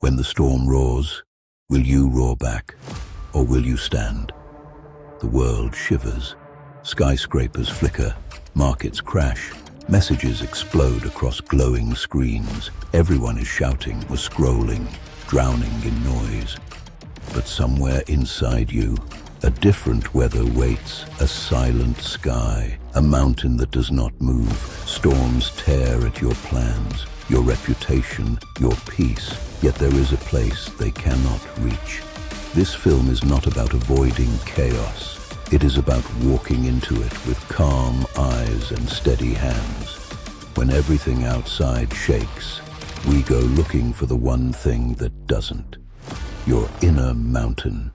When the storm roars, will you roar back, or will you stand? The world shivers. Skyscrapers flicker, markets crash, messages explode across glowing screens. Everyone is shouting or scrolling, drowning in noise. But somewhere inside you, a different weather waits, a silent sky, a mountain that does not move. Storms tear at your plans, your reputation, your peace, yet there is a place they cannot reach. This film is not about avoiding chaos. It is about walking into it with calm eyes and steady hands. When everything outside shakes, we go looking for the one thing that doesn't. Your inner mountain.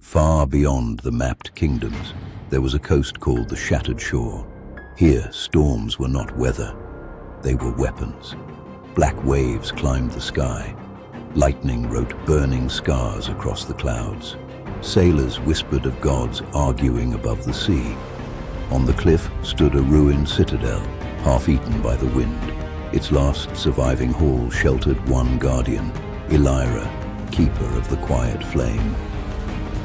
Far beyond the mapped kingdoms, there was a coast called the Shattered Shore. Here, storms were not weather, they were weapons. Black waves climbed the sky. Lightning wrote burning scars across the clouds. Sailors whispered of gods arguing above the sea. On the cliff stood a ruined citadel, half-eaten by the wind. Its last surviving hall sheltered one guardian, Elira, keeper of the quiet flame.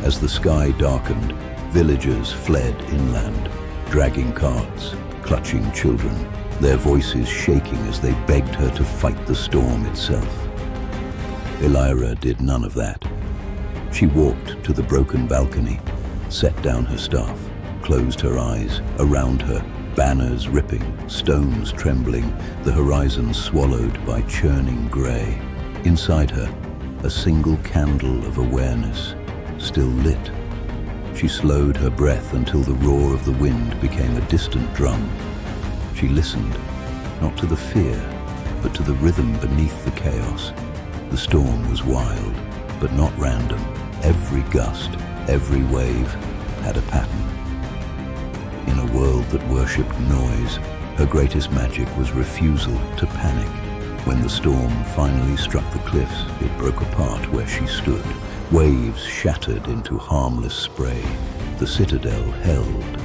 As the sky darkened, villagers fled inland, dragging carts, clutching children, their voices shaking as they begged her to fight the storm itself. Elira did none of that. She walked to the broken balcony, set down her staff, closed her eyes. Around her, banners ripping, stones trembling, the horizon swallowed by churning grey. Inside her, a single candle of awareness, still lit. She slowed her breath until the roar of the wind became a distant drum. She listened, not to the fear, but to the rhythm beneath the chaos. The storm was wild, but not random. Every gust, every wave had a pattern. In a world that worshipped noise, her greatest magic was refusal to panic. When the storm finally struck the cliffs, it broke apart where she stood. Waves shattered into harmless spray. The citadel held.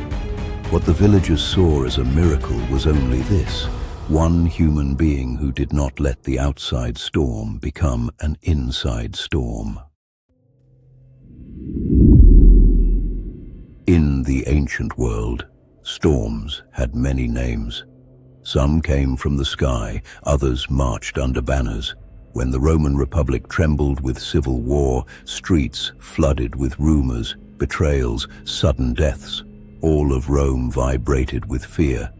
What the villagers saw as a miracle was only this: one human being who did not let the outside storm become an inside storm. In the ancient world, storms had many names. Some came from the sky, others marched under banners. When the Roman Republic trembled with civil war, streets flooded with rumors, betrayals, sudden deaths. All of Rome vibrated with fear.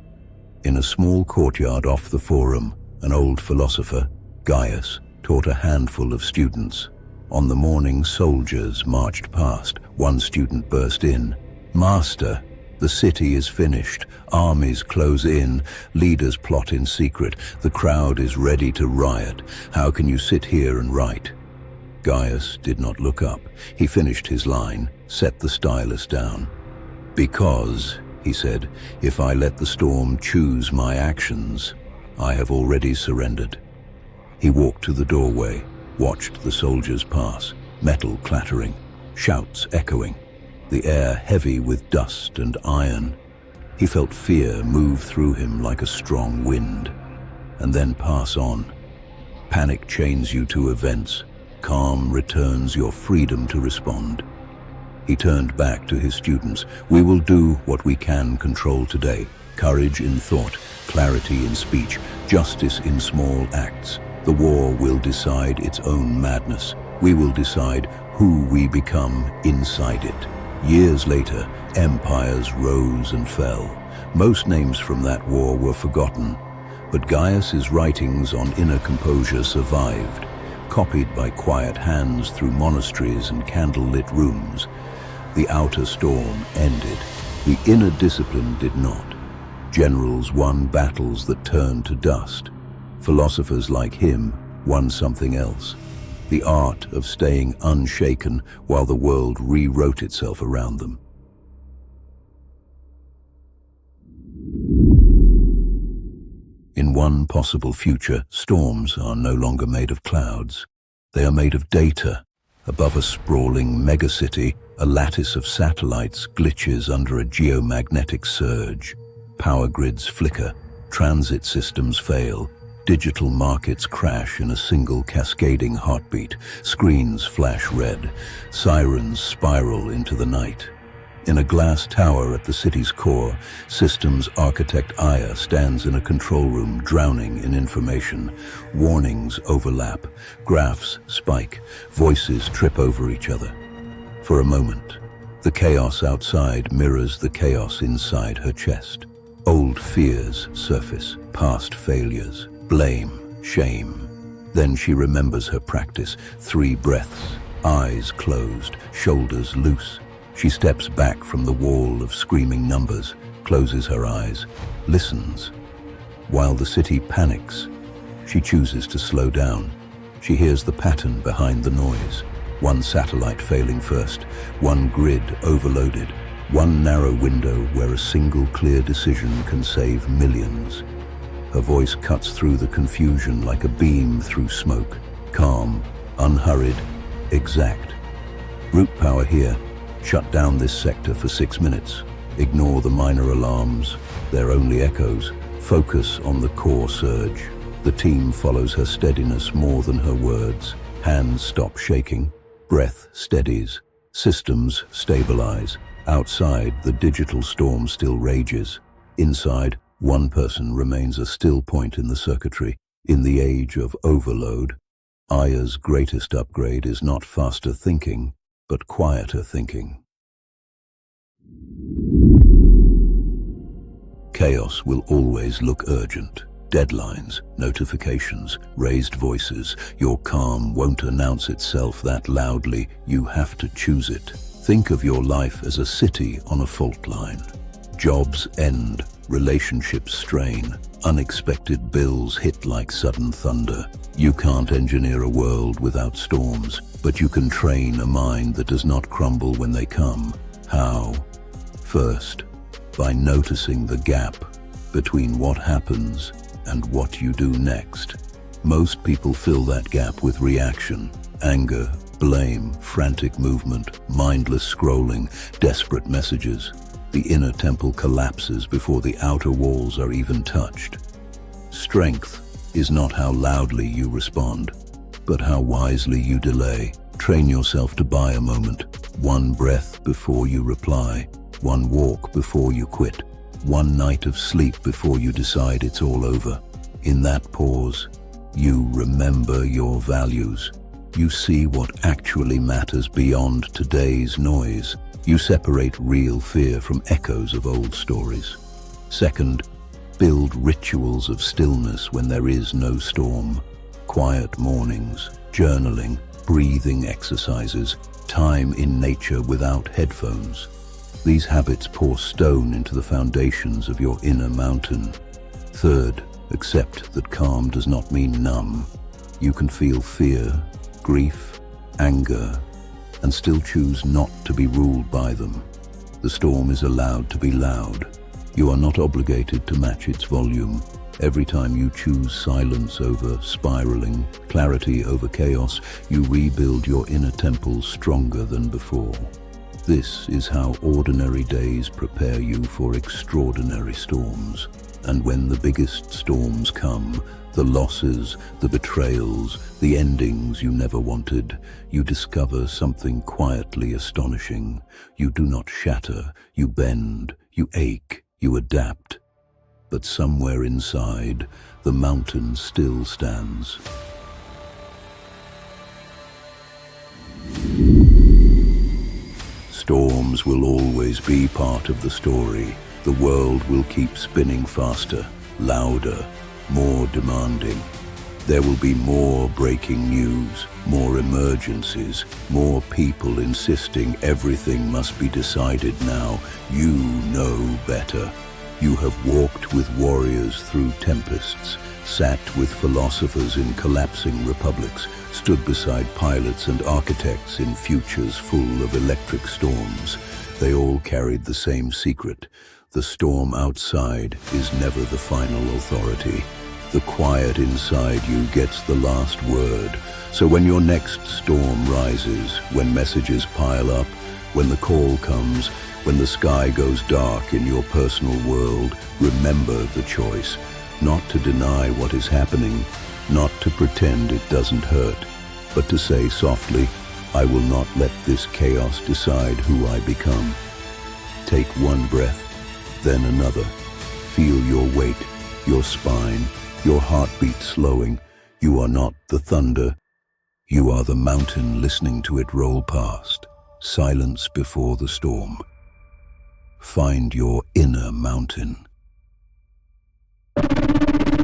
In a small courtyard off the Forum, an old philosopher, Gaius, taught a handful of students. On the morning, soldiers marched past. One student burst in. "Master, the city is finished. Armies close in. Leaders plot in secret. The crowd is ready to riot. How can you sit here and write?" Gaius did not look up. He finished his line, set the stylus down. "Because," he said, "if I let the storm choose my actions, I have already surrendered." He walked to the doorway, watched the soldiers pass, metal clattering, shouts echoing, the air heavy with dust and iron. He felt fear move through him like a strong wind, and then pass on. Panic chains you to events. Calm returns your freedom to respond. He turned back to his students. "We will do what we can control today. Courage in thought, clarity in speech, justice in small acts. The war will decide its own madness. We will decide who we become inside it." Years later, empires rose and fell. Most names from that war were forgotten, but Gaius's writings on inner composure survived, copied by quiet hands through monasteries and candle-lit rooms. The outer storm ended. The inner discipline did not. Generals won battles that turned to dust. Philosophers like him won something else: the art of staying unshaken while the world rewrote itself around them. In one possible future, storms are no longer made of clouds. They are made of data. Above a sprawling megacity, a lattice of satellites glitches under a geomagnetic surge. Power grids flicker, transit systems fail, digital markets crash in a single cascading heartbeat, screens flash red, sirens spiral into the night. In a glass tower at the city's core, systems architect Aya stands in a control room drowning in information. Warnings overlap, graphs spike, voices trip over each other. For a moment, the chaos outside mirrors the chaos inside her chest. Old fears surface, past failures, blame, shame. Then she remembers her practice, 3 breaths, eyes closed, shoulders loose. She steps back from the wall of screaming numbers, closes her eyes, listens. While the city panics, she chooses to slow down. She hears the pattern behind the noise. One satellite failing first, one grid overloaded, one narrow window where a single clear decision can save millions. Her voice cuts through the confusion like a beam through smoke. Calm, unhurried, exact. Root power here. Shut down this sector for 6 minutes. Ignore the minor alarms. They're only echoes. Focus on the core surge. The team follows her steadiness more than her words. Hands stop shaking. Breath steadies. Systems stabilize. Outside, the digital storm still rages. Inside, one person remains a still point in the circuitry. In the age of overload, Aya's greatest upgrade is not faster thinking, but quieter thinking. Chaos will always look urgent. Deadlines, notifications, raised voices. Your calm won't announce itself that loudly. You have to choose it. Think of your life as a city on a fault line. Jobs end, relationships strain, unexpected bills hit like sudden thunder. You can't engineer a world without storms, but you can train a mind that does not crumble when they come. How? First, by noticing the gap between what happens and what you do next. Most people fill that gap with reaction, anger, blame, frantic movement, mindless scrolling, desperate messages. The inner temple collapses before the outer walls are even touched. Strength is not how loudly you respond, but how wisely you delay. Train yourself to buy a moment, one breath before you reply, one walk before you quit, one night of sleep before you decide it's all over. In that pause, you remember your values. You see what actually matters beyond today's noise. You separate real fear from echoes of old stories. Second, build rituals of stillness when there is no storm. Quiet mornings, journaling, breathing exercises, time in nature without headphones. These habits pour stone into the foundations of your inner mountain. Third, accept that calm does not mean numb. You can feel fear, grief, anger, and still choose not to be ruled by them. The storm is allowed to be loud. You are not obligated to match its volume. Every time you choose silence over spiraling, clarity over chaos, you rebuild your inner temple stronger than before. This is how ordinary days prepare you for extraordinary storms. And when the biggest storms come, the losses, the betrayals, the endings you never wanted, you discover something quietly astonishing. You do not shatter, you bend, you ache, you adapt. But somewhere inside, the mountain still stands. Storms will always be part of the story. The world will keep spinning faster, louder, more demanding. There will be more breaking news, more emergencies, more people insisting everything must be decided now. You know better. You have walked with warriors through tempests, sat with philosophers in collapsing republics, stood beside pilots and architects in futures full of electric storms. They all carried the same secret. The storm outside is never the final authority. The quiet inside you gets the last word. So when your next storm rises, when messages pile up, when the call comes, when the sky goes dark in your personal world, remember the choice. Not to deny what is happening, not to pretend it doesn't hurt, but to say softly, I will not let this chaos decide who I become. Take one breath, then another. Feel your weight, your spine, your heartbeat slowing. You are not the thunder. You are the mountain listening to it roll past. Silence before the storm. Find your inner mountain.